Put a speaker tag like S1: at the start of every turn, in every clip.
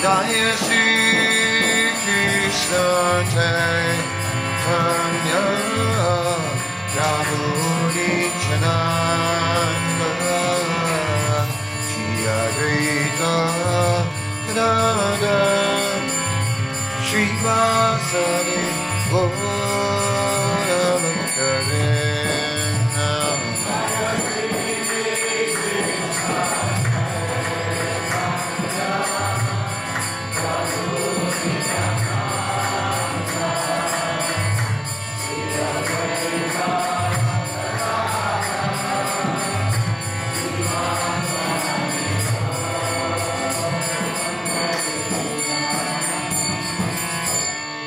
S1: Jaya Shri Krishna Chaitanya Prabhu Nityananda Shri Advaita Kadamba Shri Vasari Gaura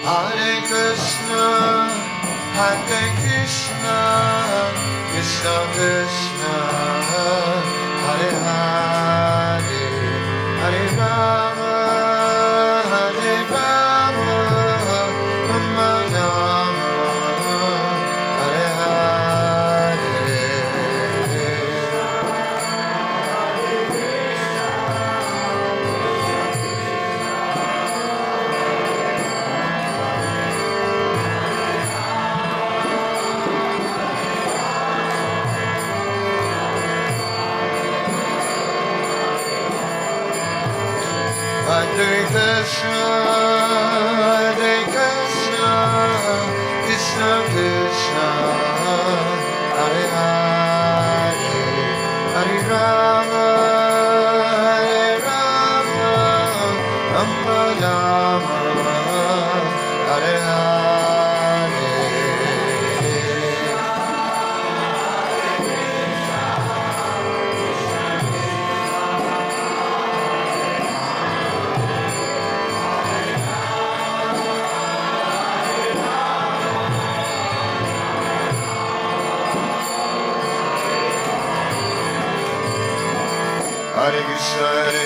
S1: Hare Krishna, Hare Krishna, Krishna Krishna, Hare Hare, Hare Rama, Hare Rama, Rama Rama, Hare Hare. Hare Krishna, Hare Krishna, Krishna Krishna, Hare Hare, Hare Rama, Hare Rama, Rama Rama, Hare Hare. Hare Krishna, Hare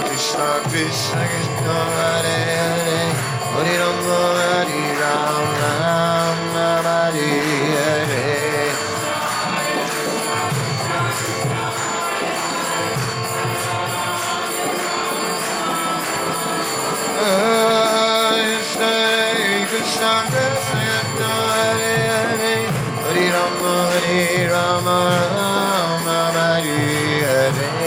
S1: Krishna, Krishna Krishna, Hare Hare, Hare Rama, Hare Rama, Rama Hare Hare. Hare Krishna, Krishna Krishna, Hare Hare, Hare Rama, Hare Rama, Rama Hare Hare.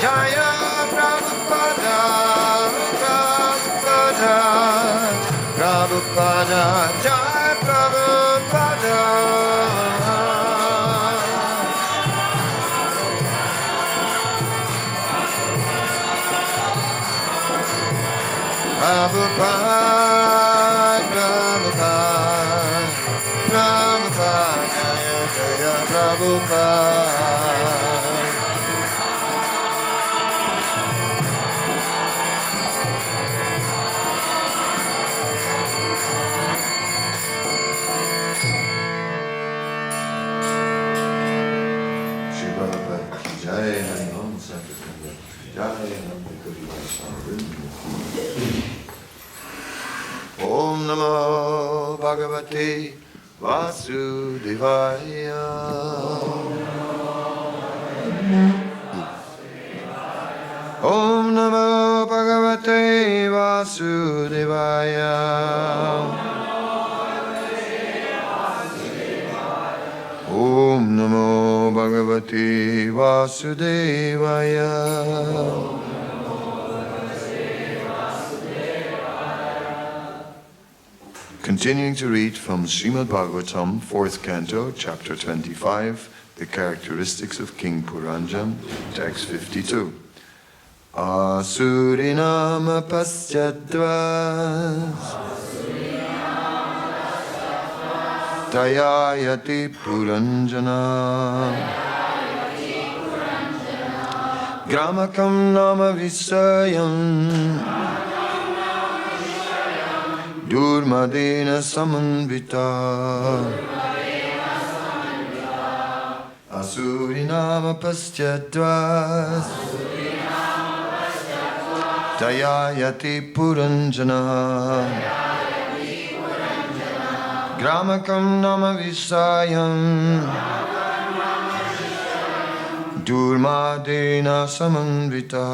S1: Jaya Prabhupada, Prabhupada, Prabhupada, Jaya Prabhupada. Prabhupada, Prabhupada, Prabhupada, Jaya Jaya Prabhupada. Prabhupada ki jai, ISKCON Centres Branches ki jai, Namaste Kuri Vaishnava. Om Namo Bhagavate Vasudevaya. Om Namo Bhagavate Vasudevaya. Om Namo Bhagavate Vasudevaya. Continuing to read from Srimad Bhagavatam, 4th Canto, Chapter 25, The Characteristics of King Puranjan, Text 52. Asurinam pasyadvas Tayayati Puranjana Gramakam nama visayam Durmadena samanvita Asurinama pasyadvas Tayayati Puranjana Gramakam nama visayam Durmadena samanvita.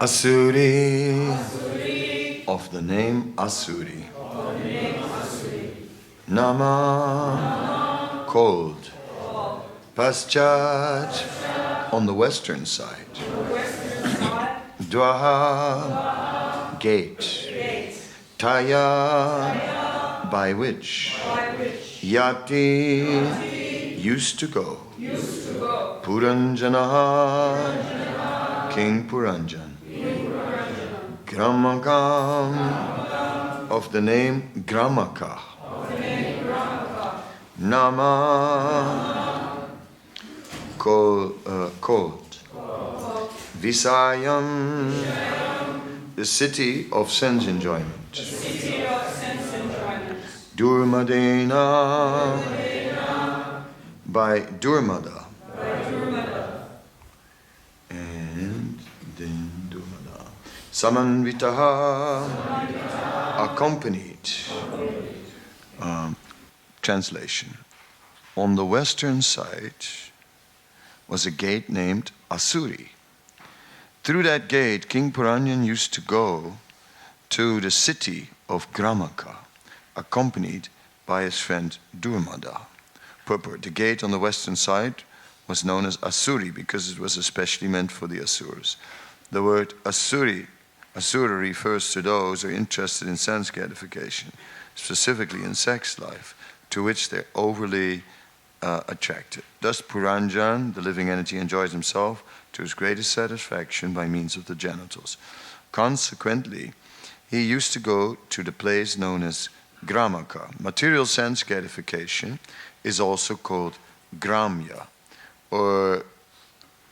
S1: Asuri, of the name Asuri. Nama, cold. Paschat, on the western side. Dwaha, gate. Taya, by which Yati used to go. Puranjana, King Puranjan. Gramakam, of the name Gramaka. Nama, called. Visayam, the city of sense enjoyment. Durmadena, by Durmada. And then Durmada. Samanvitaha, accompanied. Translation. On the western side was a gate named Asuri. Through that gate, King Puranjan used to go to the city of Gramaka, accompanied by his friend Durmada. Purport. The gate on the western side was known as Asuri because it was especially meant for the Asuras. The word Asura refers to those who are interested in sense gratification, specifically in sex life, to which they're overly attracted. Thus Puranjan, the living entity, enjoys himself to his greatest satisfaction by means of the genitals. Consequently, he used to go to the place known as Gramaka. Material sense gratification is also called Gramya, or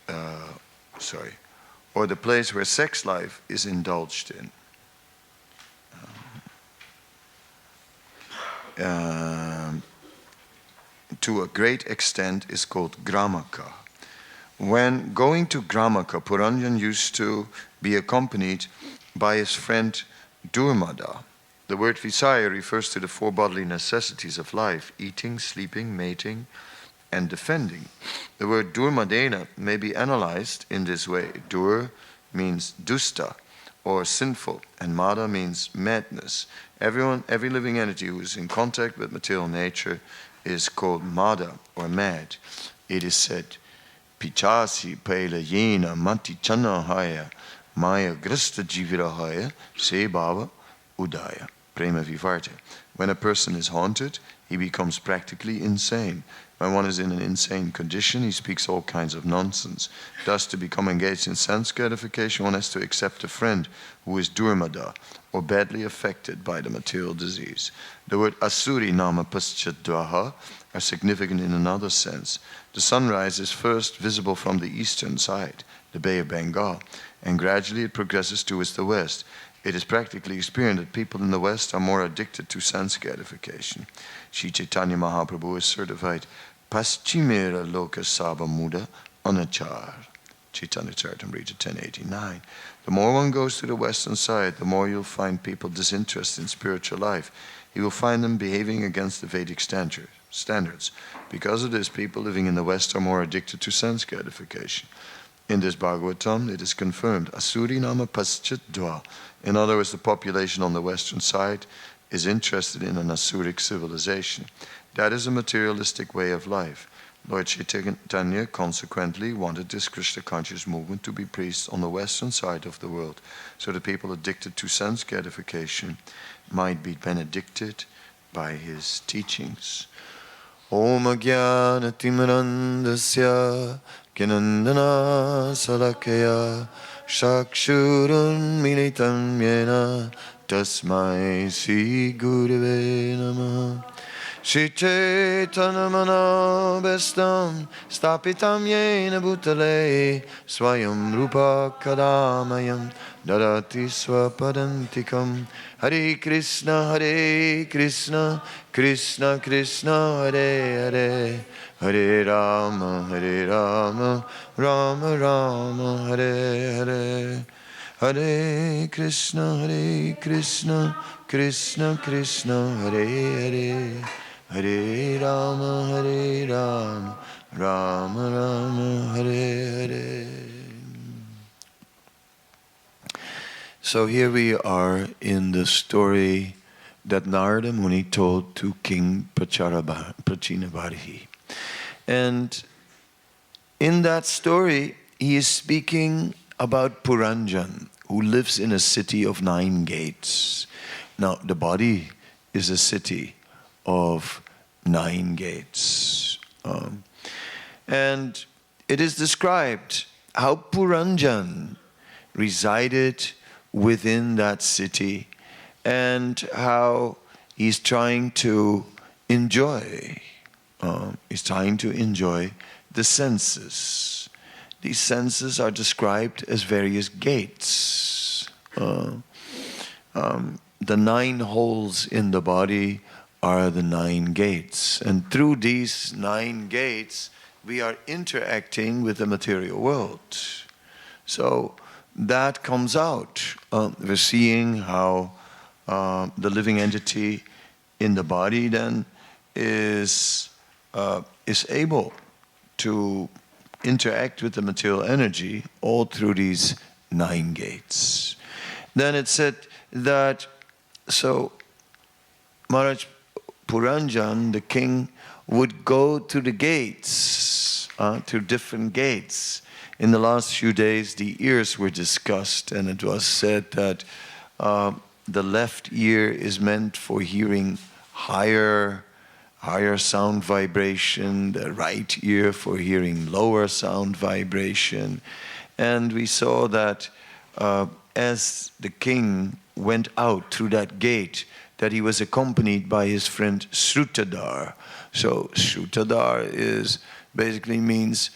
S1: the place where sex life is indulged in. To a great extent is called Gramaka. When going to Gramaka, Puranjan used to be accompanied by his friend Durmada. The word Visaya refers to the four bodily necessities of life: eating, sleeping, mating, and defending. The word Durmadena may be analyzed in this way. Dur means dusta, or sinful, and mada means madness. Every living entity who is in contact with material nature is called mada, or mad. It is said, Pichasi Pela Yena Mati Chanahaya Maya Grista Jivirahaya Se Baba Udaya Prema Vivarte. When a person is haunted, he becomes practically insane. When one is in an insane condition, he speaks all kinds of nonsense. Thus, to become engaged in sense gratification, one has to accept a friend who is Durmada, or badly affected by the material disease. The word Asuri Nama Paschadvaha are significant in another sense. The sunrise is first visible from the eastern side, the Bay of Bengal, and gradually it progresses towards the west. It is practically experienced that people in the West are more addicted to sense gratification. Sri Chaitanya Mahaprabhu is certified Paschimera Loka Saba Muda Anachar. Chaitanya Charitamrita 1089. The more one goes to the western side, the more you'll find people disinterested in spiritual life. You will find them behaving against the Vedic standards. Because of this, people living in the West are more addicted to sense gratification. In this Bhagavatam, it is confirmed, Asuri Nama Paschat Dva. In other words, the population on the western side is interested in an Asuric civilization. That is a materialistic way of life. Lord Chaitanya consequently wanted this Krishna conscious movement to be preached on the western side of the world, so that people addicted to sense gratification might be benedicted by his teachings. Om Jnana Timirandasya Gyanandana Salakaya Shakshurun Militam Yena Tasmai Sri Gurave Namaha. Shri Chaitanya Manobestam Stapitam Yena Bhutale Swayam Rupa Kadamayam Dadati Swapadantikam. Hare Krishna Krishna Krishna Hare Hare, Hare Rama Rama Rama Hare Hare, Hare Krishna Krishna Krishna Hare Hare, Hare Rama Rama Rama Hare Hare. So here we are in the story that Narada Muni told to King Prachinabarhi. And in that story, he is speaking about Puranjan, who lives in a city of 9 gates, Now, the body is a city of 9 gates. And it is described how Puranjan resided within that city and how he's trying to enjoy. He's trying to enjoy the senses. These senses are described as various gates. The 9 holes in the body are the 9 gates. And through these 9 gates, we are interacting with the material world. So that comes out. We're seeing how the living entity in the body then is able to interact with the material energy all through these 9 gates. Then it said that, so Maharaj Puranjan, the king, would go to the gates, to different gates. In the last few days, the ears were discussed, and it was said that the left ear is meant for hearing higher sound vibration, the right ear for hearing lower sound vibration. And we saw that as the king went out through that gate, that he was accompanied by his friend Shrutadhar. So Shrutadhar basically means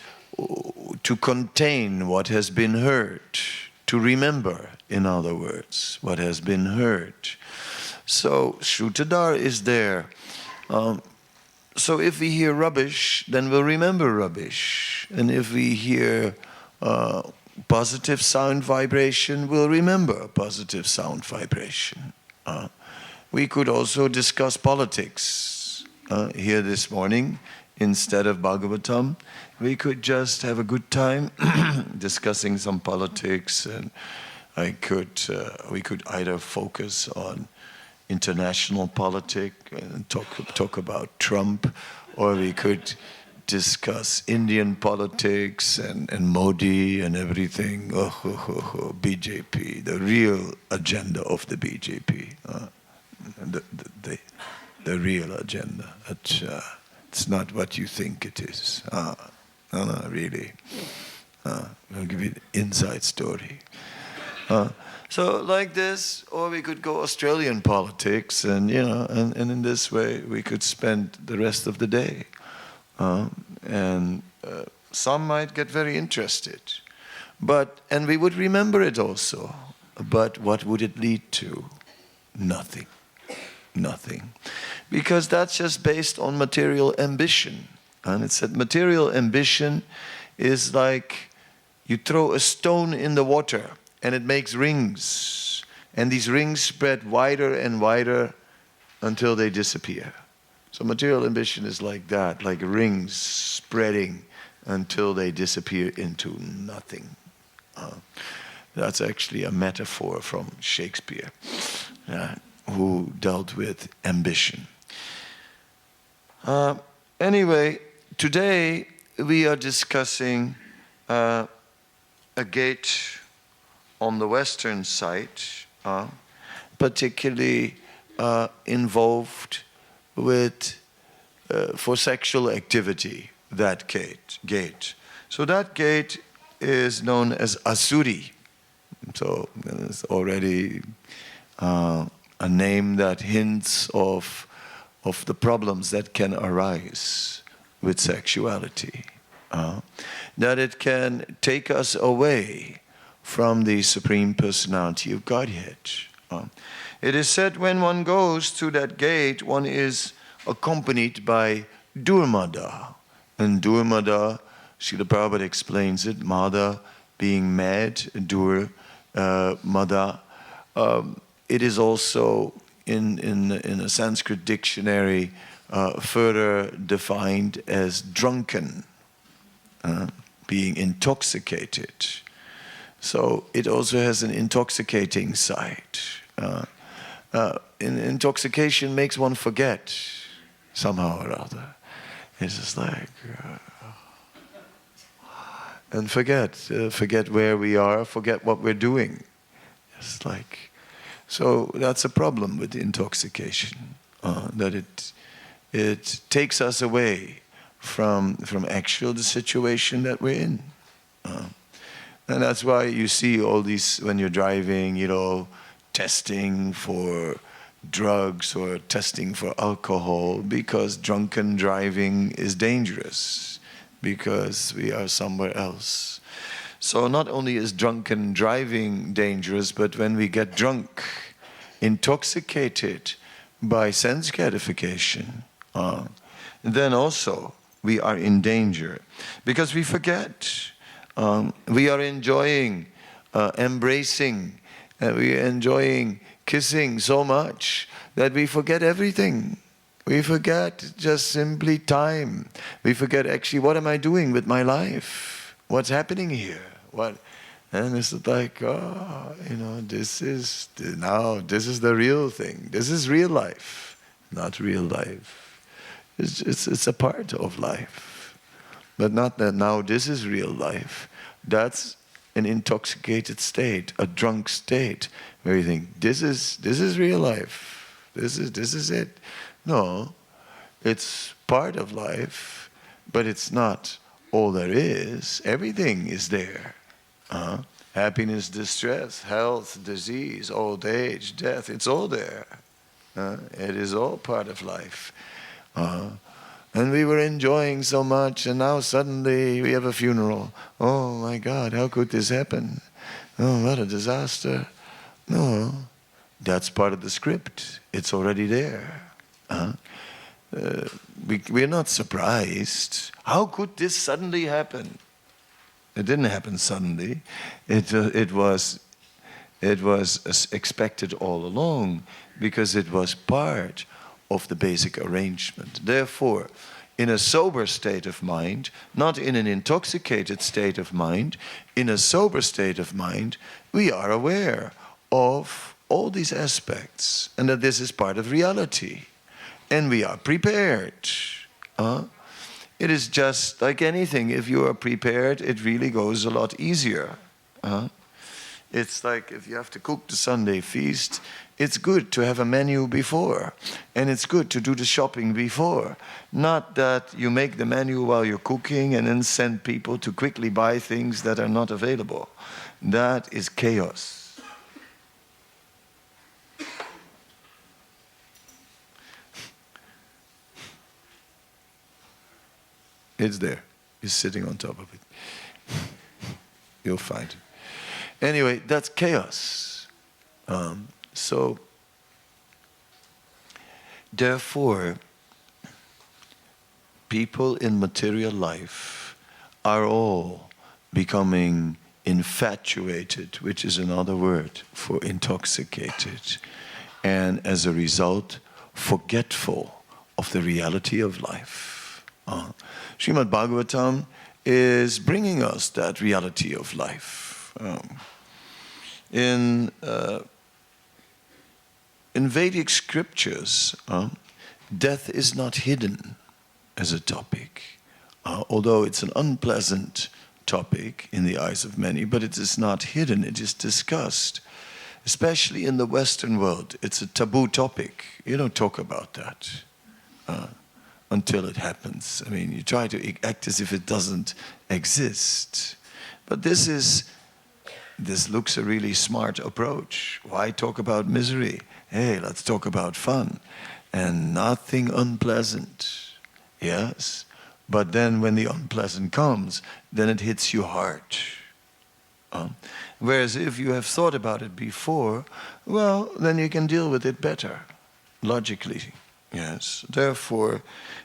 S1: to contain what has been heard, to remember, in other words, what has been heard. So Shrutadhar is there. So if we hear rubbish, then we'll remember rubbish. And if we hear positive sound vibration, we'll remember positive sound vibration. We could also discuss politics here this morning. Instead of Bhagavatam, we could just have a good time discussing some politics, and we could either focus on international politics and talk about Trump, or we could discuss Indian politics and Modi and everything. BJP, the real agenda of the BJP, the real agenda. It's not what you think it is. No, really. I'll give you the inside story. So like this, or we could go Australian politics, and and in this way we could spend the rest of the day. And some might get very interested, and we would remember it also. But what would it lead to? Nothing. Because that's just based on material ambition. And it said material ambition is like you throw a stone in the water and it makes rings. And these rings spread wider and wider until they disappear. So material ambition is like that, like rings spreading until they disappear into nothing. That's actually a metaphor from Shakespeare, who dealt with ambition. Anyway, today we are discussing a gate on the western side, particularly involved with for sexual activity, that gate. So that gate is known as Asuri. So it's already a name that hints of the problems that can arise with sexuality. That it can take us away from the Supreme Personality of Godhead. It is said when one goes to that gate, one is accompanied by Durmada. And Durmada, Srila Prabhupada explains it, Mada being mad, Mada. It is also in a Sanskrit dictionary further defined as drunken, being intoxicated. So it also has an intoxicating side. Intoxication makes one forget somehow or other. It's just like, and forget where we are, forget what we're doing. It's like, So that's a problem with intoxication, that it takes us away from actual the situation that we're in. And that's why you see all these, when you're driving, testing for drugs or testing for alcohol, because drunken driving is dangerous, because we are somewhere else. So not only is drunken driving dangerous, but when we get drunk, intoxicated by sense gratification, then also we are in danger, because we forget. We are enjoying, embracing, we are enjoying kissing so much that we forget everything. We forget just simply time. We forget actually, what am I doing with my life? What's happening here? And it's like, this is the real thing. This is real life, not real life. It's a part of life. But not that now this is real life. That's an intoxicated state, a drunk state, where you think, this is real life. This is it. No, it's part of life, but it's not all there is. Everything is there. Happiness, distress, health, disease, old age, death, it's all there. It is all part of life. And we were enjoying so much, and now suddenly we have a funeral. Oh my God, how could this happen? Oh, what a disaster. No, that's part of the script. It's already there. We're not surprised. How could this suddenly happen? It didn't happen suddenly. It was expected all along, because it was part of the basic arrangement. Therefore, in a sober state of mind, not in an intoxicated state of mind, in a sober state of mind, we are aware of all these aspects, and that this is part of reality. And we are prepared. It is just like anything. If you are prepared, it really goes a lot easier. It's like if you have to cook the Sunday feast, it's good to have a menu before. And it's good to do the shopping before. Not that you make the menu while you're cooking and then send people to quickly buy things that are not available. That is chaos. It's there. It's sitting on top of it. You'll find it. Anyway, that's chaos. So, therefore, people in material life are all becoming infatuated, which is another word for intoxicated, and as a result, forgetful of the reality of life. Srimad Bhagavatam is bringing us that reality of life. In Vedic scriptures, death is not hidden as a topic, although it's an unpleasant topic in the eyes of many, but it is not hidden, it is discussed. Especially in the Western world, it's a taboo topic. You don't talk about that until it happens. I mean, you try to act as if it doesn't exist. But this looks a really smart approach. Why talk about misery? Hey, let's talk about fun. And nothing unpleasant. Yes? But then when the unpleasant comes, then it hits you hard. Whereas if you have thought about it before, well, then you can deal with it better, logically. Yes. Therefore,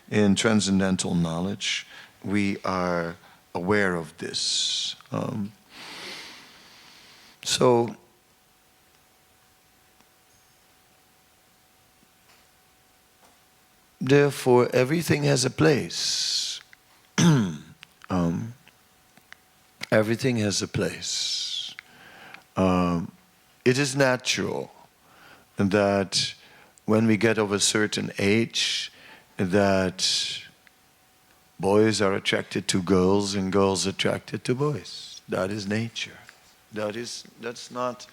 S1: in transcendental knowledge, we are aware of this. So, therefore, everything has a place. Everything has a place. It is natural that when we get of a certain age, that boys are attracted to girls and girls attracted to boys. That is nature. That's not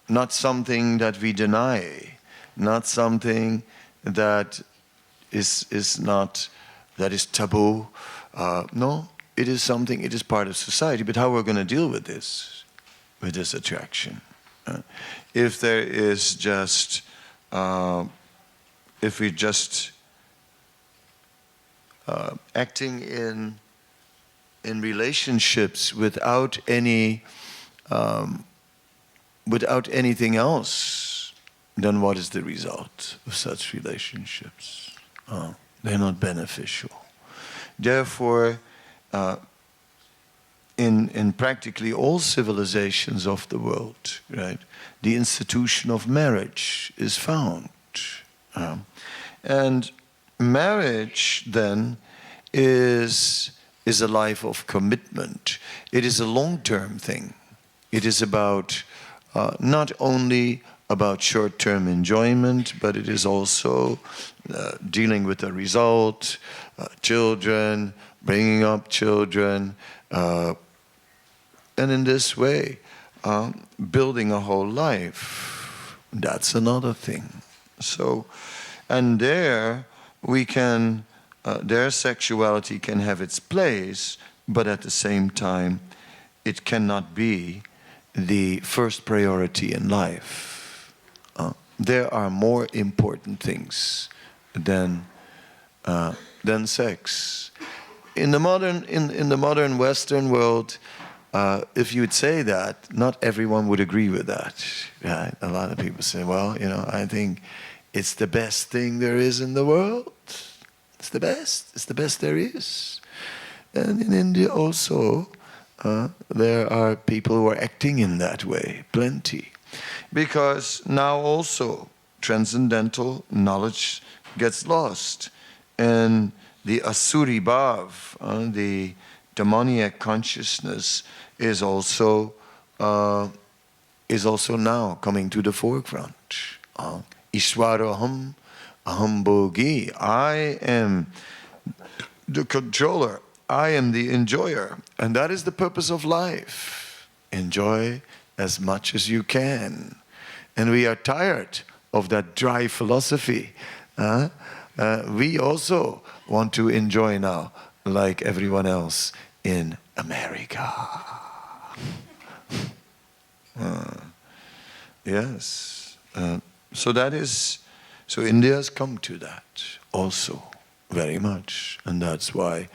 S1: not something that we deny, not something that is not, that is taboo. No, it is something, it is part of society. But how we're going to deal with this attraction? If there is just, if we just acting in relationships without any, without anything else, then what is the result of such relationships? They're not beneficial. Therefore, in practically all civilizations of the world, right, the institution of marriage is found. And marriage then is a life of commitment. It is a long-term thing. It is about not only about short-term enjoyment, but it is also dealing with the result, children, bringing up children, and in this way, building a whole life. That's another thing. So, and there we can, their sexuality can have its place, but at the same time, it cannot be the first priority in life. There are more important things than sex. In the modern Western world, if you would say that, not everyone would agree with that. Right? A lot of people say, well, you know, I think it's the best thing there is in the world. It's the best. It's the best there is. And in India also, there are people who are acting in that way, plenty. Because now also transcendental knowledge gets lost. And the asuri bhav, the demoniac consciousness, is also now coming to the forefront. Ishwaraham aham bhogi. I am the controller. I am the enjoyer. And that is the purpose of life. Enjoy as much as you can. And we are tired of that dry philosophy. We also want to enjoy now, like everyone else in America. Yes. So that is, so India has come to that also very much. And that's why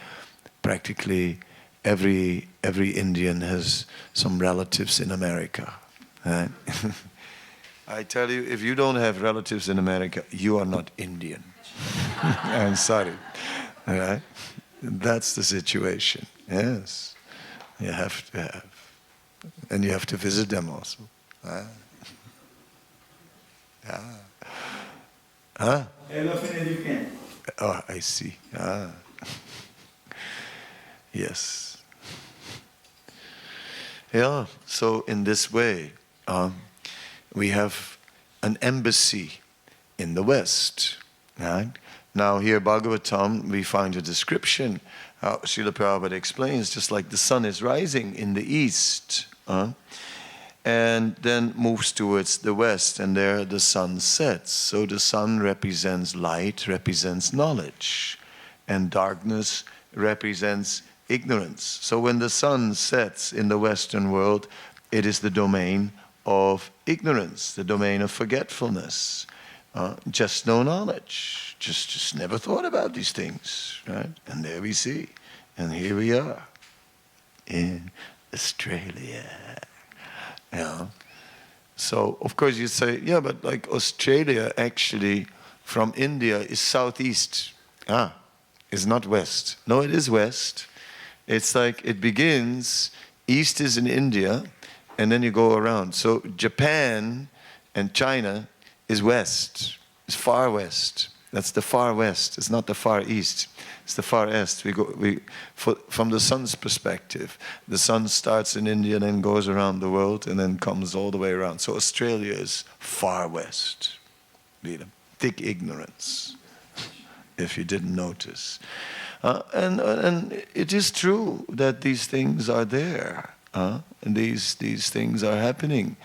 S1: practically every Indian has some relatives in America. Right? I tell you, if you don't have relatives in America, you are not Indian. I'm sorry. All right? That's the situation. Yes. You have to have. And you have to visit them also. Yeah. Huh? Oh, I see. Yes. Yeah, so in this way, we have an embassy in the West. Right? Now here, Bhagavatam, we find a description, how Srila Prabhupada explains, just like the sun is rising in the east, and then moves towards the west, and there the sun sets. So the sun represents light, represents knowledge, and darkness represents ignorance. So when the sun sets in the Western world, it is the domain of ignorance, the domain of forgetfulness. Just no knowledge, just never thought about these things, right? And there we see, and here we are in Australia. Yeah. So of course you say, yeah, but like Australia actually from India is southeast. It's not west. No, it is west. It's like it begins, east is in India, and then you go around. So Japan and China is west. It's far west. That's the far west. It's not the far east. It's the far east. From the sun's perspective, the sun starts in India and then goes around the world and then comes all the way around. So Australia is far west. Thick ignorance, if you didn't notice. And it is true that these things are there. And these things are happening.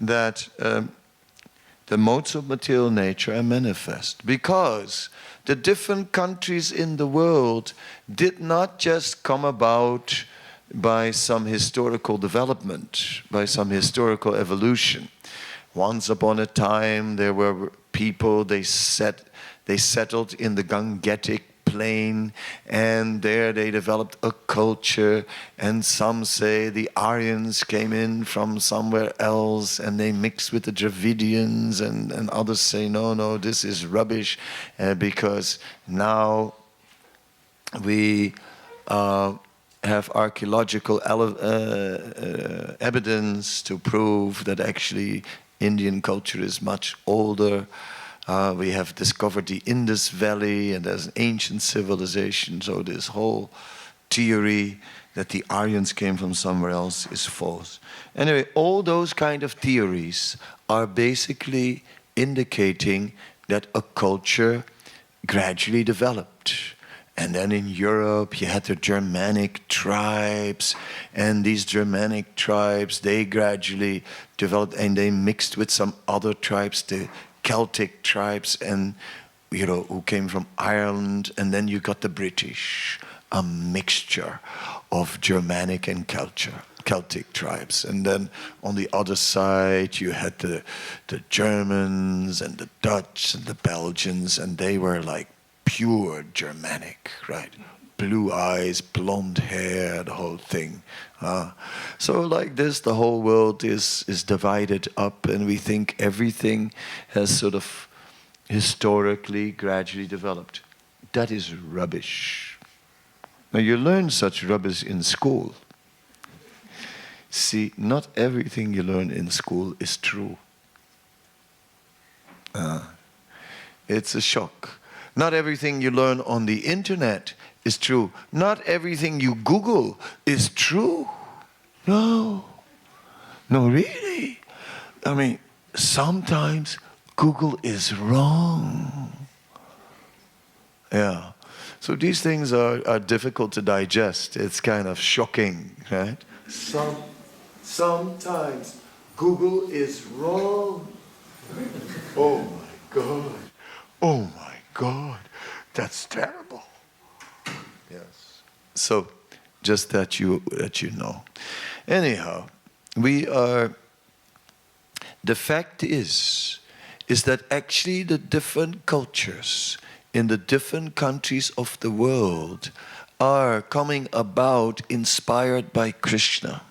S1: that the modes of material nature are manifest, because the different countries in the world did not just come about by some historical development, by some historical evolution. Once upon a time, there were people, they settled in the Gangetic plain, and there they developed a culture, and some say the Aryans came in from somewhere else and they mixed with the Dravidians, and others say no, this is rubbish, because now we have archaeological evidence to prove that actually Indian culture is much older. We have discovered the Indus Valley, and there's an ancient civilization. So this whole theory that the Aryans came from somewhere else is false. Anyway, all those kind of theories are basically indicating that a culture gradually developed. And then in Europe, you had the Germanic tribes, and these Germanic tribes, they gradually developed, and they mixed with some other tribes, the Celtic tribes, and who came from Ireland, and then you got the British, a mixture of Germanic and Celtic tribes. And then on the other side you had the Germans and the Dutch and the Belgians, and they were like pure Germanic, right? Blue eyes, blonde hair, the whole thing. So like this, the whole world is divided up, and we think everything has sort of historically, gradually developed. That is rubbish. Now you learn such rubbish in school. See, not everything you learn in school is true. It's a shock. Not everything you learn on the internet is true. Not everything you Google is true. No, really. I mean, sometimes Google is wrong. Yeah. So these things are difficult to digest. It's kind of shocking, right? Sometimes Google is wrong. Oh my God. Oh my God. That's terrible. Yes. So, just that you know. Anyhow, the fact is that actually the different cultures in the different countries of the world are coming about inspired by Krishna.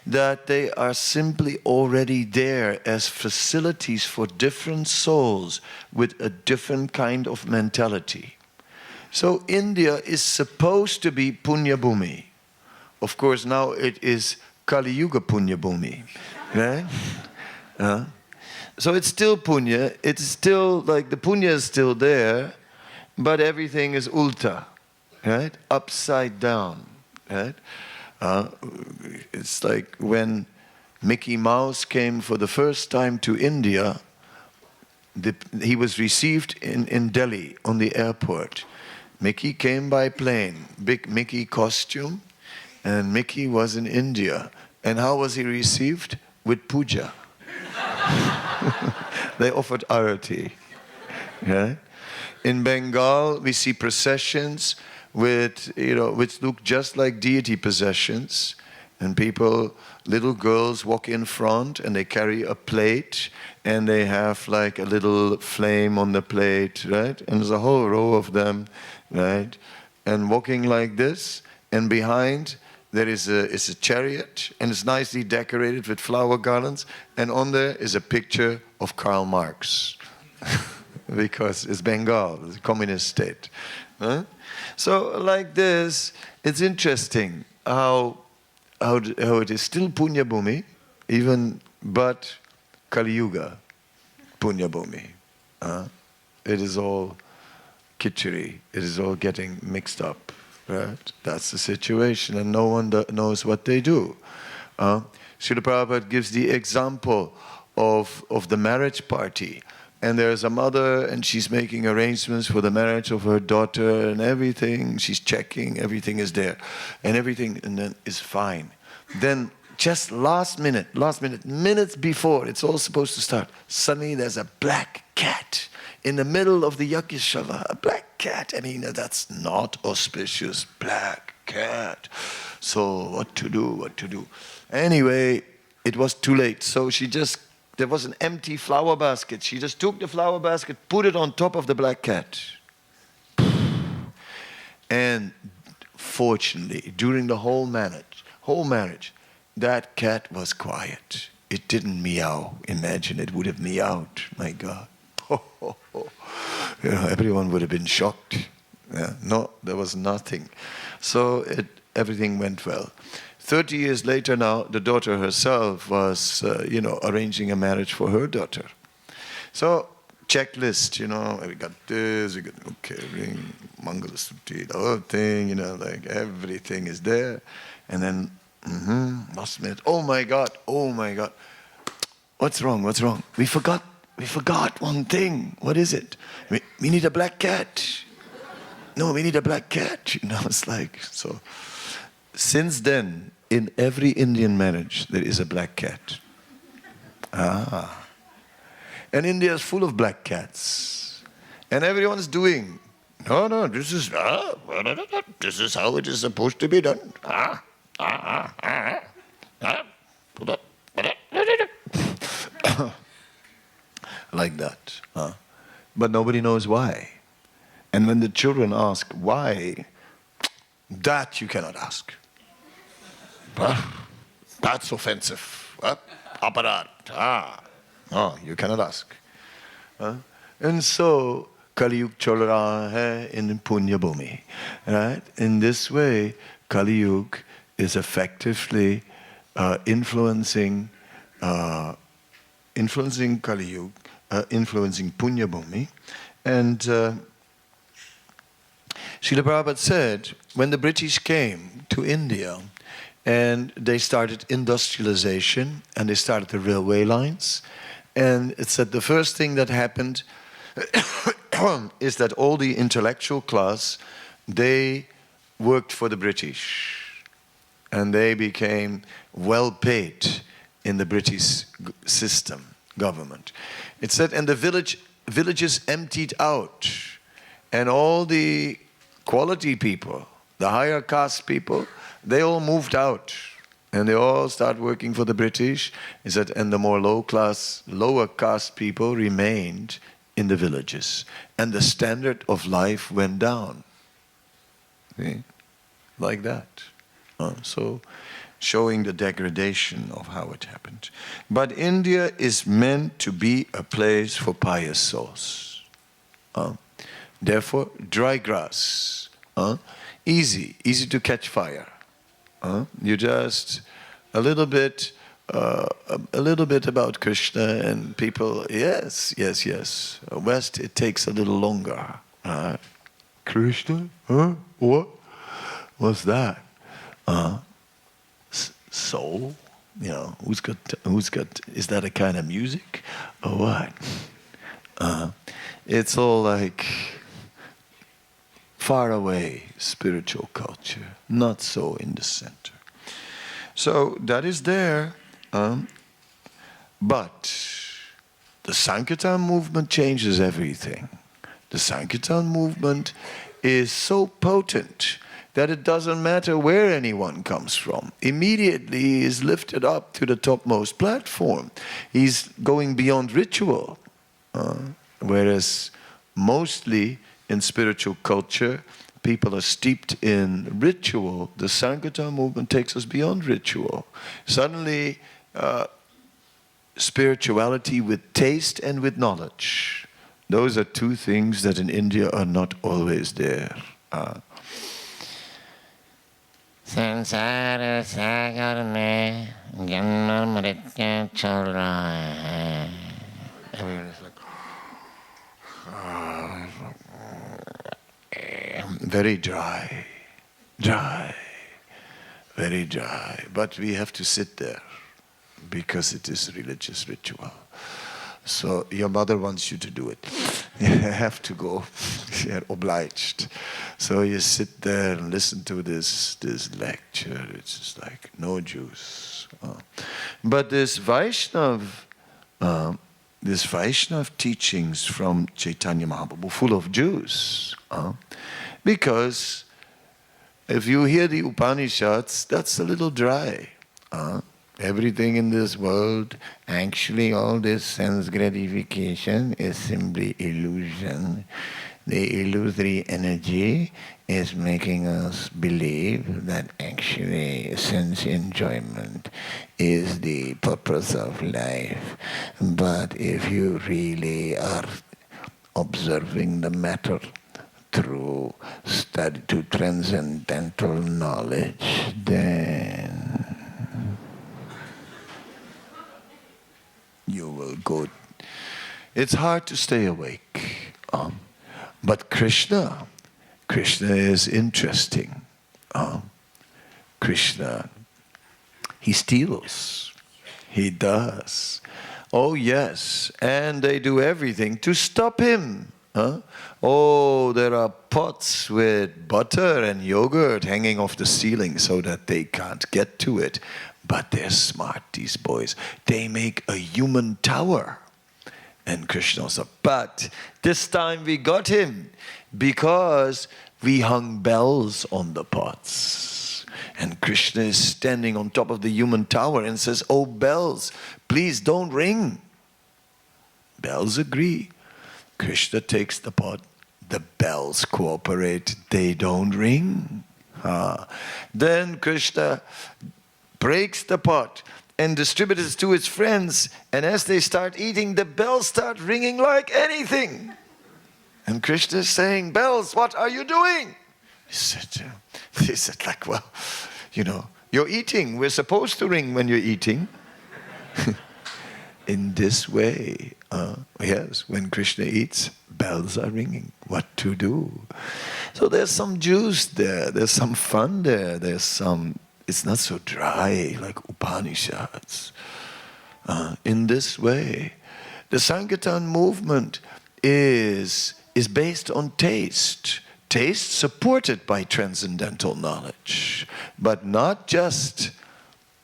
S1: That they are simply already there as facilities for different souls with a different kind of mentality. So India is supposed to be Punya Bhumi. Of course, now it is Kali Yuga Punya Bhumi, right? So it's still Punya. It's still like the Punya is still there, but everything is ulta, right? Upside down, right? It's like when Mickey Mouse came for the first time to India, he was received in Delhi on the airport. Mickey came by plane, big Mickey costume, and Mickey was in India. And how was he received? With puja. They offered arati. Yeah? In Bengal, we see processions with, which look just like deity processions, and little girls walk in front, and they carry a plate, and they have like a little flame on the plate, right? And there's a whole row of them, right? And walking like this, and behind there is a chariot, and it's nicely decorated with flower garlands, and on there is a picture of Karl Marx, because it's Bengal, it's a communist state. Huh? So like this, it's interesting how it is still Punya Bhumi, but Kali Yuga Punya Bhumi. It is all kichuri. It is all getting mixed up. Right? That's the situation, and no one knows what they do. Srila Prabhupada gives the example of the marriage party. And there's a mother, and she's making arrangements for the marriage of her daughter and everything. She's checking, everything is there. And then is fine. Then just last minute, minutes before it's all supposed to start, suddenly there's a black cat in the middle of the Yakishava, a black cat. And that's not auspicious, black cat. So what to do? Anyway, it was too late. So there was an empty flower basket. She just took the flower basket, put it on top of the black cat. And fortunately, during the whole marriage, that cat was quiet. It didn't meow. Imagine it would have meowed. My God. Everyone would have been shocked. Yeah, no, there was nothing. So everything went well. 30 years later now, the daughter herself was, arranging a marriage for her daughter. So, checklist, we got this, we got, ring, Mangala Sutti, the whole thing, like everything is there. And then, last minute, oh my God. What's wrong? We forgot one thing. What is it? We need a black cat. No, we need a black cat. It's like, so. Since then, in every Indian marriage, there is a black cat. And India is full of black cats. And everyone's doing, no, this is how it is supposed to be done. Like that. But nobody knows why. And when the children ask why, that you cannot ask. That's offensive. Aparat. No, you cannot ask. And so, Kali Yug chal raha hai in Punya Bhumi. Right? In this way, Kali Yug is effectively influencing Kali Yug, influencing Punya Bhumi. And Srila Prabhupada said, when the British came to India, and they started industrialization, and they started the railway lines. And it said the first thing that happened is that all the intellectual class, they worked for the British. And they became well paid in the British system, government. It said, and the villages emptied out. And all the quality people, the higher caste people, they all moved out, and they all started working for the British. He said, and the more lower caste people remained in the villages, and the standard of life went down. See? Like that. So, showing the degradation of how it happened. But India is meant to be a place for pious souls. Therefore, dry grass, easy to catch fire. You just a little bit about Krishna, and people, yes. West, it takes a little longer. Krishna? What? What's that? Soul? Who's got? Is that a kind of music, or what? It's all like far away spiritual culture, not so in the center. So that is there, but the Sankirtan movement changes everything. The Sankirtan movement is so potent that it doesn't matter where anyone comes from. Immediately he is lifted up to the topmost platform. He's going beyond ritual, whereas mostly in spiritual culture, people are steeped in ritual. The Sankirtan movement takes us beyond ritual. Suddenly, spirituality with taste and with knowledge. Those are two things that in India are not always there.
S2: Sansara sagar mein janma mrityu chal raha hai.
S1: Everyone is like, very dry, very dry. But we have to sit there because it is religious ritual. So your mother wants you to do it. You have to go. You're obliged. So you sit there and listen to this lecture. It's just like no juice. But this Vaishnav teachings from Chaitanya Mahaprabhu, full of juice. Because if you hear the Upanishads, that's a little dry. Everything in this world, actually all this sense gratification is simply illusion. The illusory energy is making us believe that actually sense enjoyment is the purpose of life. But if you really are observing the matter through study to transcendental knowledge, then you will go. It's hard to stay awake. But Krishna is interesting. Krishna, he steals. He does. Oh yes, and they do everything to stop him. Oh, there are pots with butter and yogurt hanging off the ceiling so that they can't get to it. But they're smart, these boys. They make a human tower. And Krishna said, but this time we got him because we hung bells on the pots. And Krishna is standing on top of the human tower and says, oh bells, please don't ring. Bells agree. Krishna takes the pot. The bells cooperate. They don't ring. Then Krishna breaks the pot and distributes it to his friends, and as they start eating, the bells start ringing like anything. And Krishna is saying, bells, what are you doing? He said like, well, you're eating. We're supposed to ring when you're eating. In this way, yes, when Krishna eats, bells are ringing. What to do? So there's some juice there. There's some fun there. It's not so dry like Upanishads. In this way, the Sankirtan movement is based on taste. Taste supported by transcendental knowledge, but not just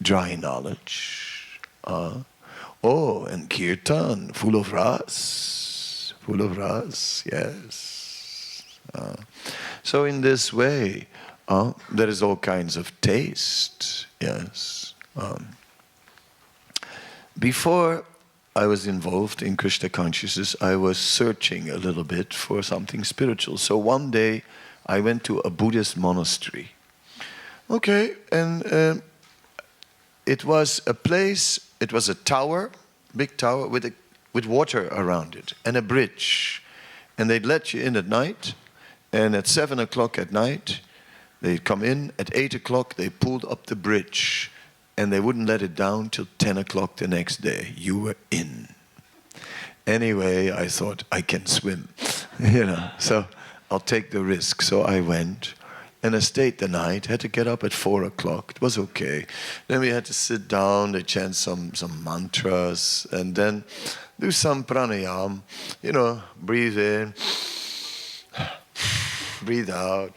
S1: dry knowledge. And kirtan, full of ras, yes. So in this way, there is all kinds of taste, yes. Before I was involved in Krishna consciousness, I was searching a little bit for something spiritual. So one day, I went to a Buddhist monastery. Okay, and it was a place, it was a tower, big tower with water around it, and a bridge. And they'd let you in at night, and at 7 o'clock at night, they'd come in. At 8 o'clock, they pulled up the bridge, and they wouldn't let it down till 10 o'clock the next day. You were in. Anyway, I thought, I can swim, so I'll take the risk. So I went, and I stayed the night, had to get up at 4 o'clock. It was okay. Then we had to sit down, they chant some mantras, and then do some pranayam, breathe in, breathe out.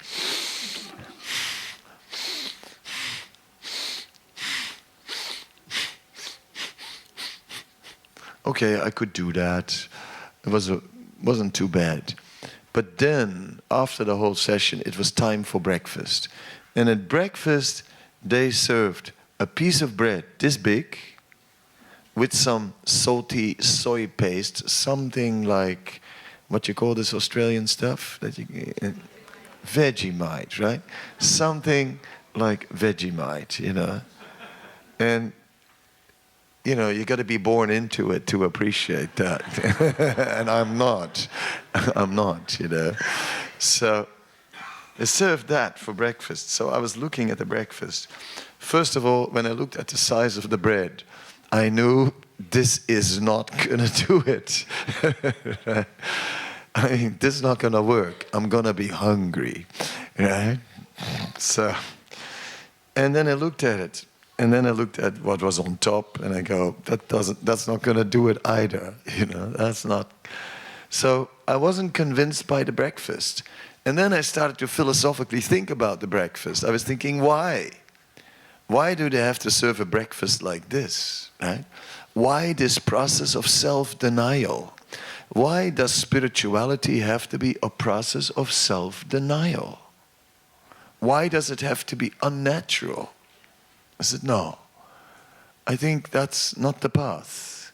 S1: Okay, I could do that. It wasn't too bad. But then, after the whole session, it was time for breakfast. And at breakfast, they served a piece of bread this big with some salty soy paste, something like, what you call this Australian stuff? Vegemite, right? Something like Vegemite, And you got to be born into it to appreciate that. And I'm not, So they served that for breakfast. So I was looking at the breakfast. First of all, when I looked at the size of the bread, I knew this is not going to do it. This is not going to work. I'm going to be hungry, right? So, and then I looked at it. And then I looked at what was on top, and I go, that's not going to do it either, that's not. So I wasn't convinced by the breakfast. And then I started to philosophically think about the breakfast. I was thinking, why? Why do they have to serve a breakfast like this, right? Why this process of self-denial? Why does spirituality have to be a process of self-denial? Why does it have to be unnatural? I said, no. I think that's not the path.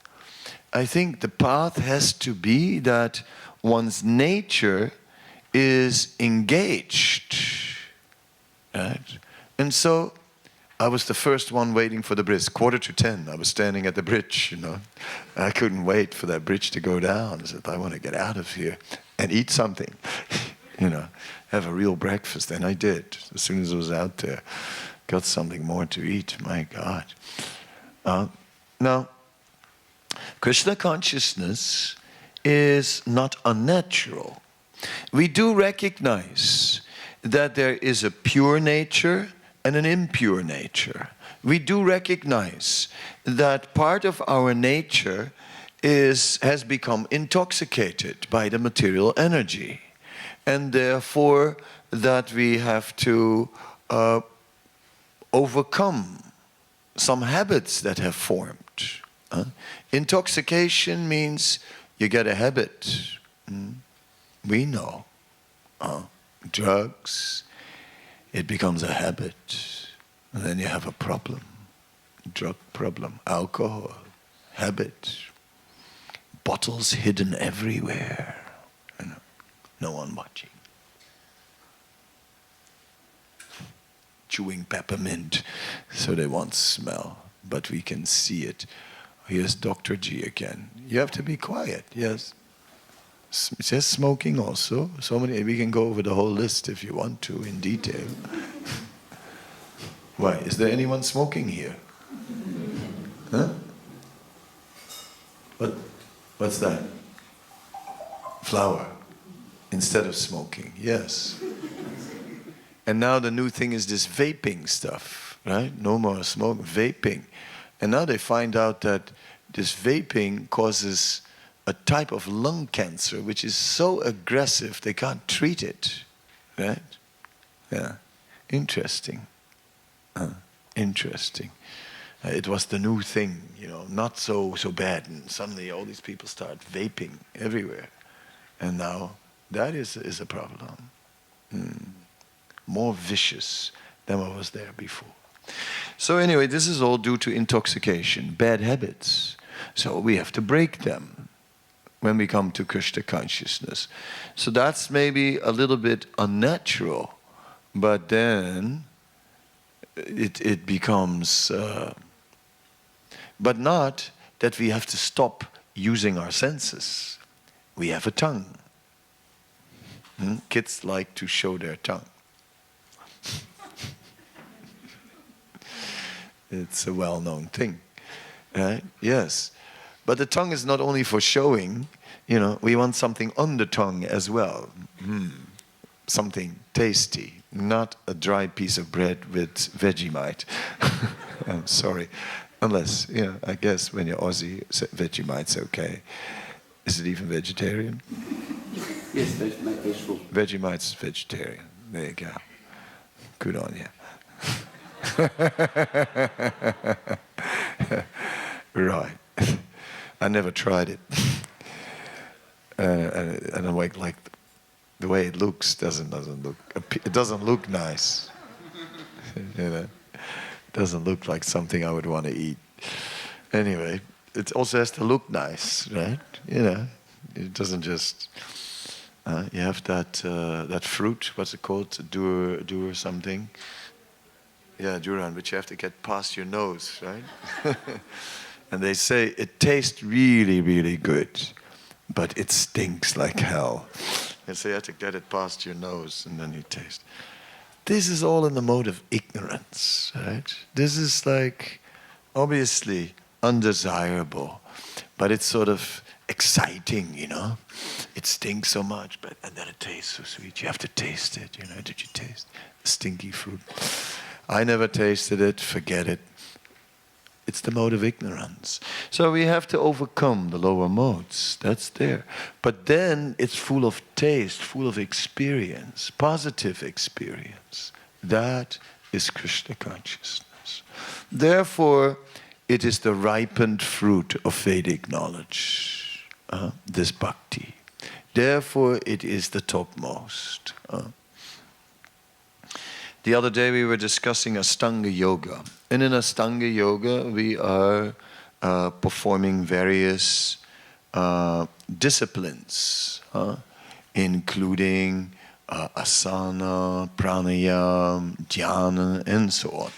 S1: I think the path has to be that one's nature is engaged, right? And so I was the first one waiting for the bridge. 9:45, I was standing at the bridge, you know. I couldn't wait for that bridge to go down. I said, I want to get out of here and eat something, you know, have a real breakfast. And I did. As soon as I was out there, got something more to eat. My God. Now, Krishna consciousness is not unnatural. We do recognize that there is a pure nature and an impure nature. We do recognize that part of our nature has become intoxicated by the material energy, and therefore that we have to overcome some habits that have formed. Intoxication means you get a habit. We know. Drugs, it becomes a habit. And then you have a problem. Drug problem. Alcohol, habit. Bottles hidden everywhere. You know, no one watching. Chewing peppermint so they won't smell, but we can see it. Here's Dr. G again. You have to be quiet, yes. It says smoking also. So many, we can go over the whole list if you want to in detail. Why? Is there anyone smoking here? Huh? What's that? Flower. Instead of smoking, yes. And now the new thing is this vaping stuff, right? No more smoke, vaping. And now they find out that this vaping causes a type of lung cancer which is so aggressive they can't treat it, right? Yeah, interesting. Interesting. It was the new thing, you know, not so bad, and suddenly all these people start vaping everywhere, and now that is a problem. More vicious than what was there before. So anyway, this is all due to intoxication, bad habits. So we have to break them when we come to Krishna consciousness. So that's maybe a little bit unnatural, but then it becomes, but not that we have to stop using our senses. We have a tongue. Kids like to show their tongue. It's a well-known thing, right? Yes. But the tongue is not only for showing, you know, we want something on the tongue as well. Something tasty, not a dry piece of bread with Vegemite. I'm sorry. Unless, you know, I guess when you're Aussie, Vegemite's okay. Is it even vegetarian?
S3: Yes, vegetable.
S1: Vegemite's vegetarian. There you go. Good on you. Right. I never tried it. And I'm like the way it looks doesn't look nice. You know, it doesn't look like something I would want to eat. Anyway, it also has to look nice, right? You know, it doesn't just. You have that fruit. What's it called? Dur something. Yeah, durian, which you have to get past your nose, right? And they say it tastes really, really good, but it stinks like hell. And so you have to get it past your nose, and then you taste. This is all in the mode of ignorance, right? This is like, obviously, undesirable, but it's sort of exciting, you know? It stinks so much, and then it tastes so sweet. You have to taste it, you know? Did you taste the stinky fruit? I never tasted it, forget it. It's the mode of ignorance. So we have to overcome the lower modes. That's there. But then it's full of taste, full of experience, positive experience. That is Krishna consciousness. Therefore, it is the ripened fruit of Vedic knowledge, this bhakti. Therefore, it is the topmost. The other day we were discussing Ashtanga Yoga. And in Ashtanga Yoga we are performing various disciplines, including asana, pranayama, dhyana, and so on.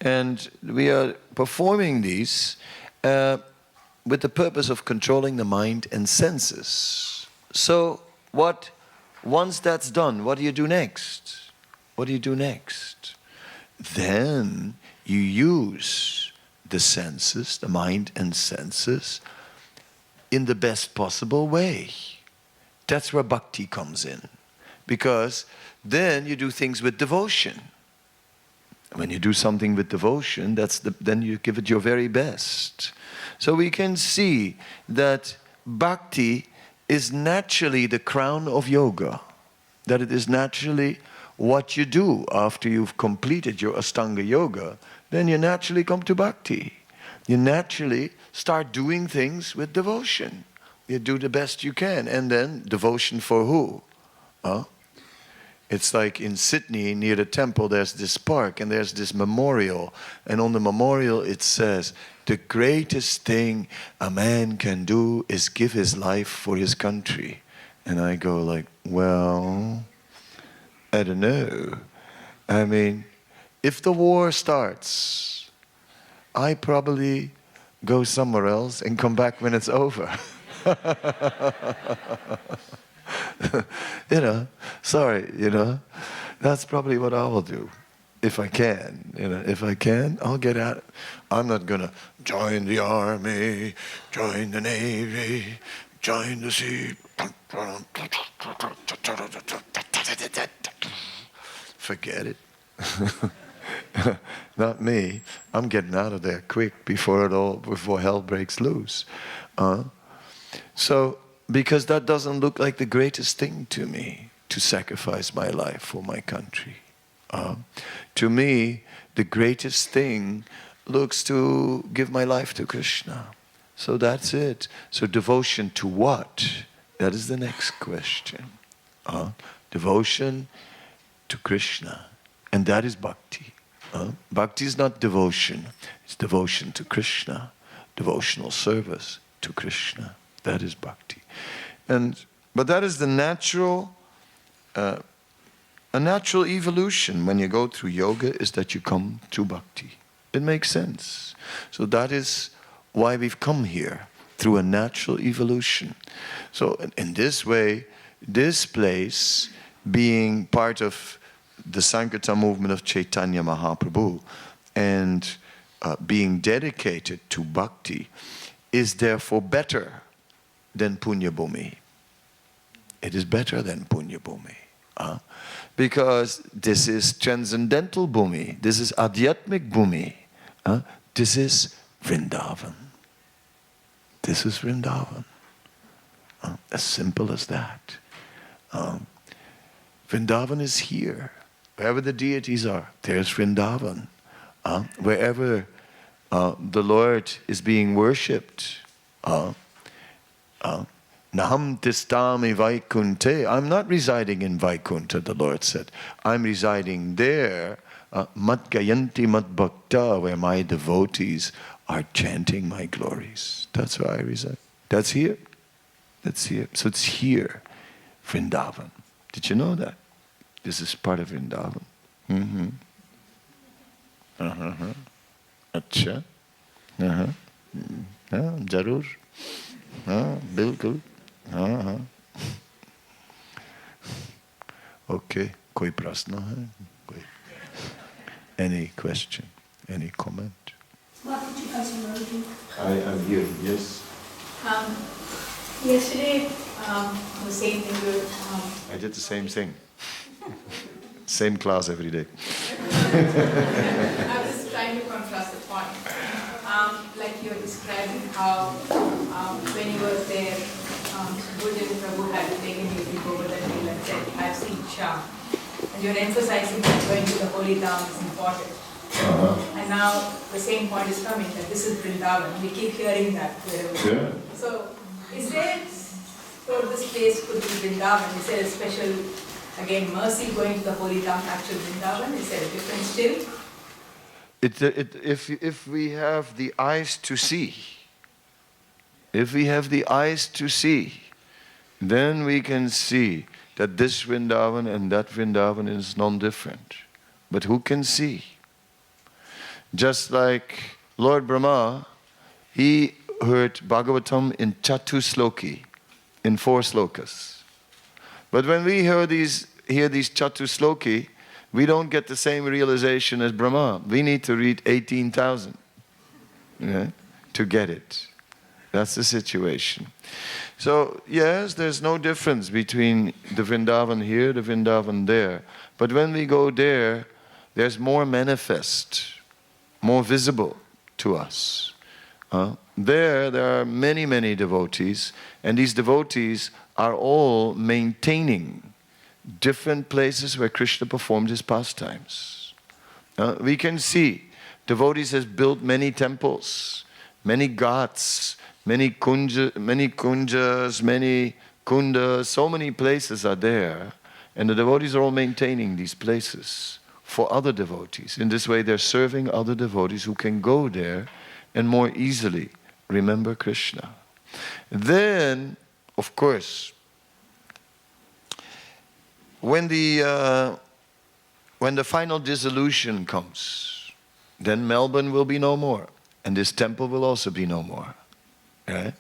S1: And we are performing these with the purpose of controlling the mind and senses. So once that's done, what do you do next? What do you do next? Then you use the senses, the mind and senses, in the best possible way. That's where bhakti comes in. Because then you do things with devotion. When you do something with devotion, then you give it your very best. So we can see that bhakti is naturally the crown of yoga. That it is naturally what you do after you've completed your Ashtanga Yoga. Then you naturally come to bhakti. You naturally start doing things with devotion. You do the best you can. And then devotion for who? It's like in Sydney, near the temple, there's this park and there's this memorial. And on the memorial it says, the greatest thing a man can do is give his life for his country. And I go like, well, I don't know. I mean, if the war starts, I probably go somewhere else and come back when it's over. Sorry, that's probably what I will do. If I can, if I can, I'll get out. I'm not gonna join the army, join the navy, join the sea. Forget it. Not me. I'm getting out of there quick before hell breaks loose. So, because that doesn't look like the greatest thing to me, to sacrifice my life for my country. To me, the greatest thing looks to give my life to Krishna. So that's it. So devotion to what? That is the next question. Devotion to Krishna. And that is bhakti. Bhakti is not devotion. It's devotion to Krishna. Devotional service to Krishna. That is bhakti. But that is the natural a natural evolution when you go through yoga is that you come to bhakti. It makes sense. So that is why we've come here, through a natural evolution. So in this way, this place, being part of the Sankirtan movement of Chaitanya Mahaprabhu and being dedicated to bhakti, is therefore better than Punya Bhumi. It is better than Punya Bhumi. Because this is transcendental Bhumi. This is Adhyatmic Bhumi. This is Vrindavan. This is Vrindavan. As simple as that. Vrindavan is here. Wherever the deities are, there's Vrindavan. Wherever the Lord is being worshipped, Naham tistami vaikunte. I'm not residing in Vaikuntha, the Lord said. I'm residing there, mat gayanti mat bhakta, where my devotees are chanting my glories. That's where I reside. That's here. That's here. So it's here, Vrindavan. Did you know that? This is part of Vrindavan. Acha. Jarur. Bilkul. Okay. Koi prasna hai? Any question? Any comment?
S4: What did you guys learn?
S1: I'm here, yes.
S4: Yesterday, the same thing we were,
S1: I did the same thing. Same class every day.
S4: I was trying to contrast the point. describing how when you were there, Guruji Prabhu had taken you over the hill and said, I've seen Sham. And you're emphasizing that going to the holy town is important. And now the same point is coming, that this is Vrindavan. We keep hearing that wherever.
S1: Yeah.
S4: So, is there, for this place could be Vrindavan, is there a special, again, mercy going to the holy town, actual Vrindavan? Is there a difference still?
S1: If we have the eyes to see, then we can see that this Vrindavan and that Vrindavan is non-different. But who can see? Just like Lord Brahma, he heard Bhagavatam in Chatu Sloki, in 4 slokas. But when we hear these Chatu Sloki, we don't get the same realization as Brahma. We need to read 18,000 to get it. That's the situation. So, yes, there's no difference between the Vrindavan here, the Vrindavan there. But when we go there, there's more manifest, more visible to us. There are many, many devotees, and these devotees are all maintaining different places where Krishna performed his pastimes. We can see devotees have built many temples, many ghats, many kunjas, many kundas, so many places are there, and the devotees are all maintaining these places for other devotees. In this way, they're serving other devotees who can go there and more easily remember Krishna. Then, of course, when the final dissolution comes, then Melbourne will be no more, and this temple will also be no more. Right?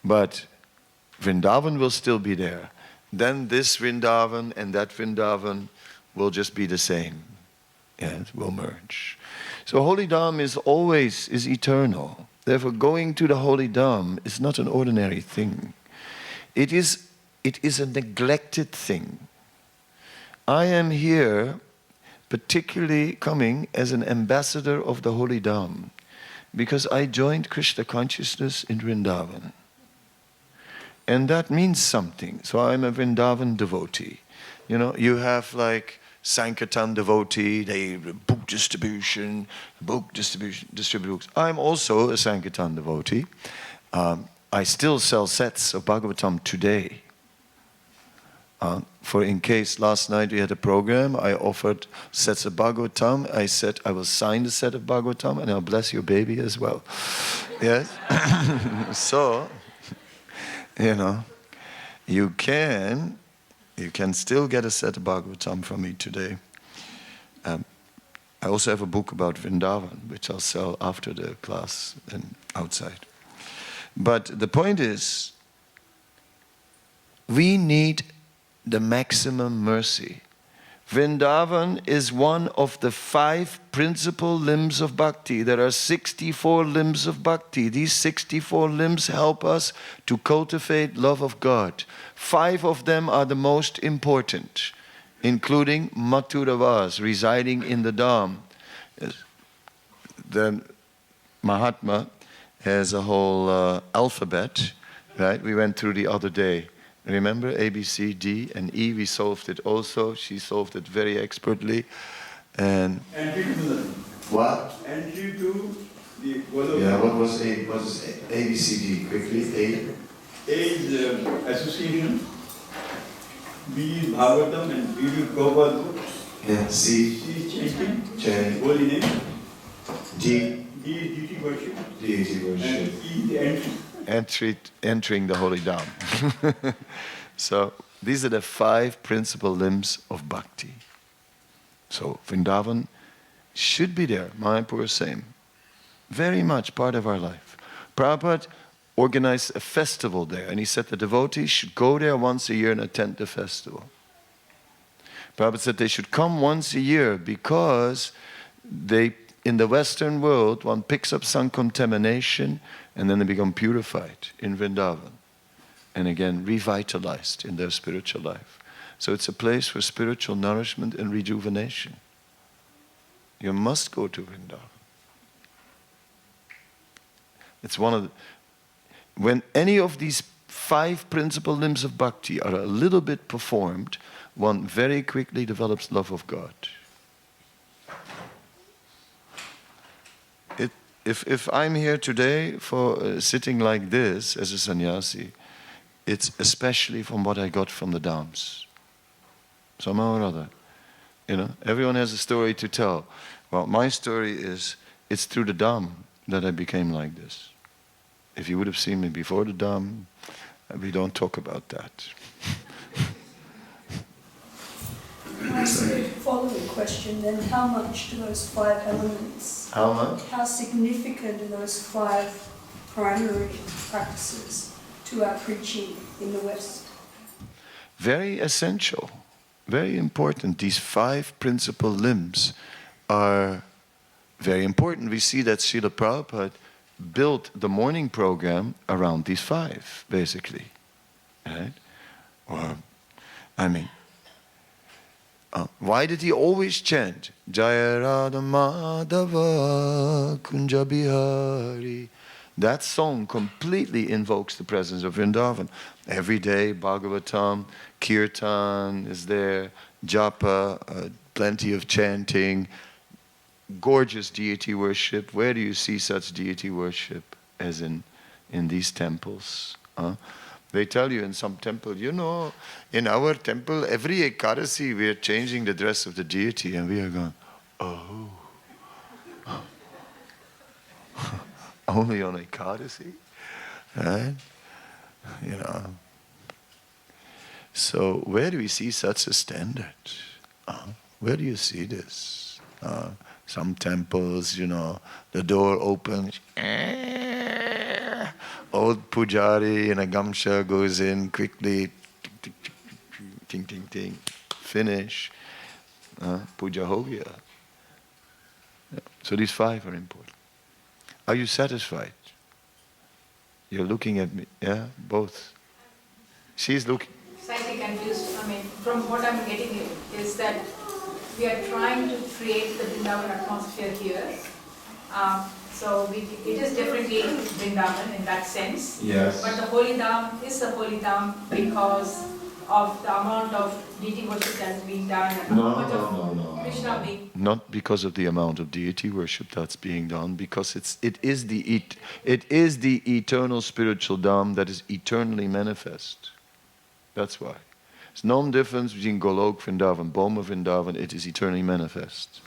S1: But Vrindavan will still be there. Then this Vrindavan and that Vrindavan will just be the same. It will merge. So Holy Dham is eternal. Therefore, going to the Holy Dham is not an ordinary thing. It is a neglected thing. I am here particularly coming as an ambassador of the Holy Dham, because I joined Krishna consciousness in Vrindavan. And that means something. So I'm a Vrindavan devotee. You have like Sankirtan devotee, they distribute books. I'm also a Sankirtan devotee. I still sell sets of Bhagavatam today. For in case last night we had a program, I offered sets of Bhagavatam. I said I will sign the set of Bhagavatam and I'll bless your baby as well. Yes? So, you can still get a set of Bhagavatam from me today. I also have a book about Vrindavan, which I'll sell after the class and outside. But the point is, we need the maximum mercy. Vrindavan is one of the 5 principal limbs of bhakti. There are 64 limbs of bhakti. These 64 limbs help us to cultivate love of God. 5 of them are the most important, including Mathuravas, residing in the Dham. The Mahatma has a whole alphabet, right? We went through the other day. Remember A, B, C, D, and E, we solved it also. She solved it very expertly. And
S5: entry to the
S1: what?
S5: Entry to the
S1: What was A? What is A, B, C, D? Quickly, A.
S5: A is association, B is Bhagavatam, and B is Prabhupada book.
S1: Yeah. C.
S5: C is chanting,
S1: Chanting.
S5: holy name.
S1: D.
S5: D is deity worship.
S1: Deity
S5: And
S1: worship.
S5: E is the entry.
S1: Entering the Holy Dham. So these are the 5 principal limbs of bhakti. So Vrindavan should be there. Mayapur same. Very much part of our life. Prabhupada organized a festival there, and he said the devotees should go there once a year and attend the festival. Prabhupada said they should come once a year because in the Western world, one picks up some contamination and then they become purified in Vrindavan. And again, revitalized in their spiritual life. So it's a place for spiritual nourishment and rejuvenation. You must go to Vrindavan. It's one of the, when any of these 5 principal limbs of bhakti are a little bit performed, one very quickly develops love of God. If I'm here today for sitting like this as a sannyasi, it's especially from what I got from the Dhams. Somehow or other. You know, everyone has a story to tell. Well, my story is, it's through the Dham that I became like this. If you would have seen me before the Dham, we don't talk about that.
S6: I see. Following question then, how much do those 5 elements,
S1: How much?
S6: how significant are those 5 primary practices to our preaching in the West?
S1: Very essential, very important. These 5 principal limbs are very important. We see that Srila Prabhupada built the morning program around these 5, basically. Right? Or, I mean, why did he always chant Jaya Radha Madhava Kunja Bihari? That song completely invokes the presence of Vrindavan. Every day, Bhagavatam, Kirtan is there, Japa, plenty of chanting, gorgeous deity worship. Where do you see such deity worship as in these temples? They tell you in some temple, you know, in our temple, every Ekadasi we are changing the dress of the deity, and we are going, oh. Only on Ekadasi? Right? You know. So where do we see such a standard? Where do you see this? Some temples, you know, the door opens, old pujari in a gamsha goes in quickly, ting, ting, ting, finish, puja ho gaya. Yeah. So these 5 are important. Are you satisfied? You're looking at me, yeah, both. She's looking.
S4: Slightly confused. I mean, from what I'm getting is that we are trying to create the Vrindavan atmosphere here. So it is definitely Vrindavan in that sense.
S1: Yes.
S4: But the Holy Dham is the Holy Dham because of the amount of deity worship that's being done and how much of Krishna being.
S1: Not because of the amount of deity worship that's being done, because it is the eternal spiritual Dham that is eternally manifest. That's why. There's no difference between Golok Vrindavan, Boma Vrindavan, it is eternally manifest.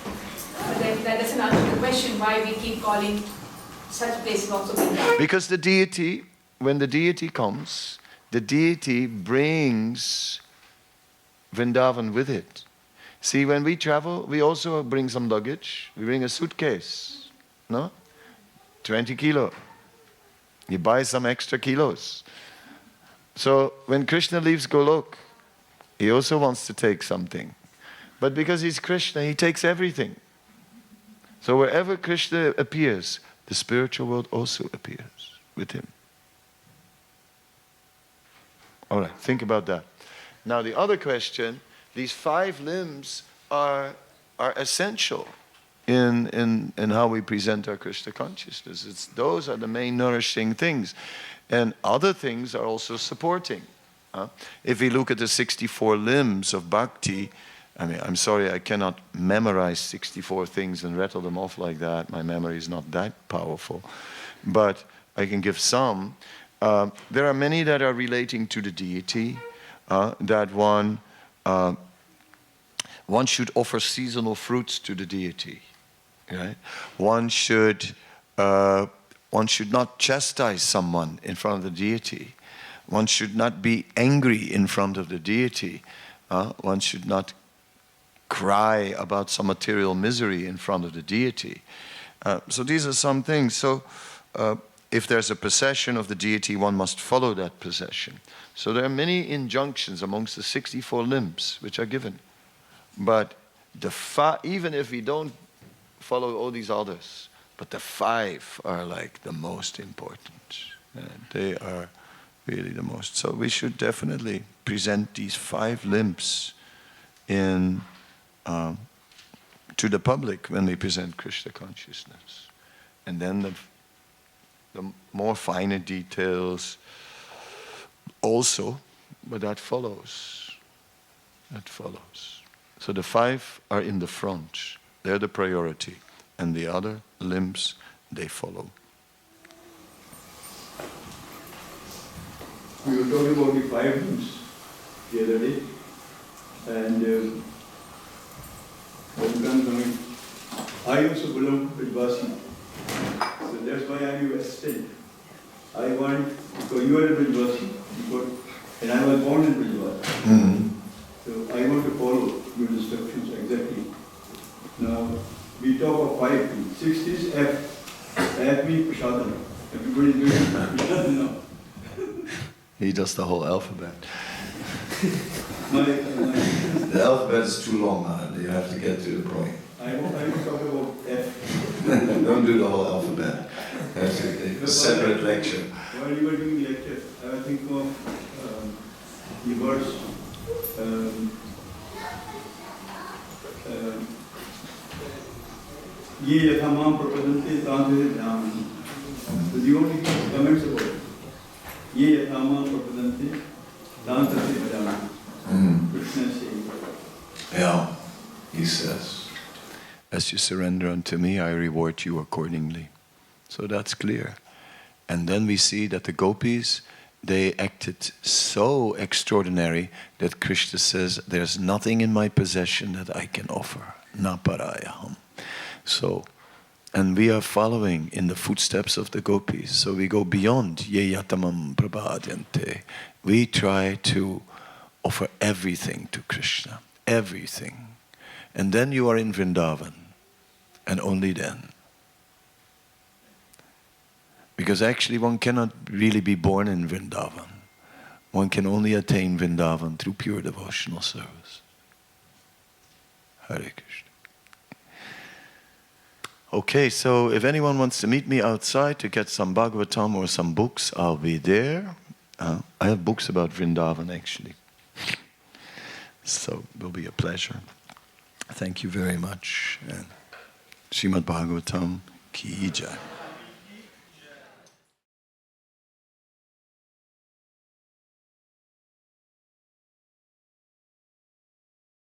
S4: But then that doesn't answer the question why we keep calling such places also Vrindavan.
S1: Because the deity, when the deity comes, the deity brings Vrindavan with it. See, when we travel, we also bring some luggage. We bring a suitcase, no? 20 kilo. You buy some extra kilos. So when Krishna leaves Golok, he also wants to take something. But because he's Krishna, he takes everything. So wherever Krishna appears, the spiritual world also appears with him. All right, think about that. Now the other question, these 5 limbs are essential in how we present our Krishna consciousness. Those are the main nourishing things. And other things are also supporting. If we look at the 64 limbs of bhakti, I mean, I'm sorry, I cannot memorize 64 things and rattle them off like that. My memory is not that powerful. But I can give some. There are many that are relating to the deity, that one should offer seasonal fruits to the deity. Right? One should not chastise someone in front of the deity. One should not be angry in front of the deity. One should not cry about some material misery in front of the deity. So these are some things. So if there's a procession of the deity, one must follow that procession. So there are many injunctions amongst the 64 limbs which are given. But even if we don't follow all these others, but the 5 are like the most important. They are really the most. So we should definitely present these 5 limbs to the public when we present Krishna consciousness. And then the more finer details also, but that follows. That follows. So the 5 are in the front. They're the priority. And the other limbs, they follow.
S5: We were talking about the 5 limbs the other day. And I also belong to Brajvasi. So that's why I'm your assistant. I want, because you are a Brajvasi, and I was born in Brajvasi.
S1: Mm-hmm.
S5: So I want to follow your instructions exactly. Now, we talk of 5 things. 6 is F. F means Prasadana. Everybody is doing Prasadana now.
S1: He does the whole alphabet.
S5: My,
S1: The alphabet is too long now. You have to get to the point.
S5: I will talk about F.
S1: Don't do the whole alphabet. That's a separate lecture.
S5: While you were doing the lecture, I was thinking of the verse. Ye yathamam prapadante tantre dhyaman. So the only comments about it. Ye yathamam prapadante tantre dhyaman. Krishna is saying.
S1: Yeah, he says, as you surrender unto me, I reward you accordingly. So that's clear. And then we see that the gopis, they acted so extraordinary that Krishna says, there's nothing in my possession that I can offer. Na parayaham. So, and we are following in the footsteps of the gopis. So we go beyond ye yatamam prabhadyante. We try to offer everything to Krishna. Everything. And then you are in Vrindavan. And only then. Because actually one cannot really be born in Vrindavan. One can only attain Vrindavan through pure devotional service. Hare Krishna. Okay, so if anyone wants to meet me outside to get some Bhagavatam or some books, I'll be there. I have books about Vrindavan actually. So it will be a pleasure. Thank you very much. And Srimad Bhagavatam ki jai.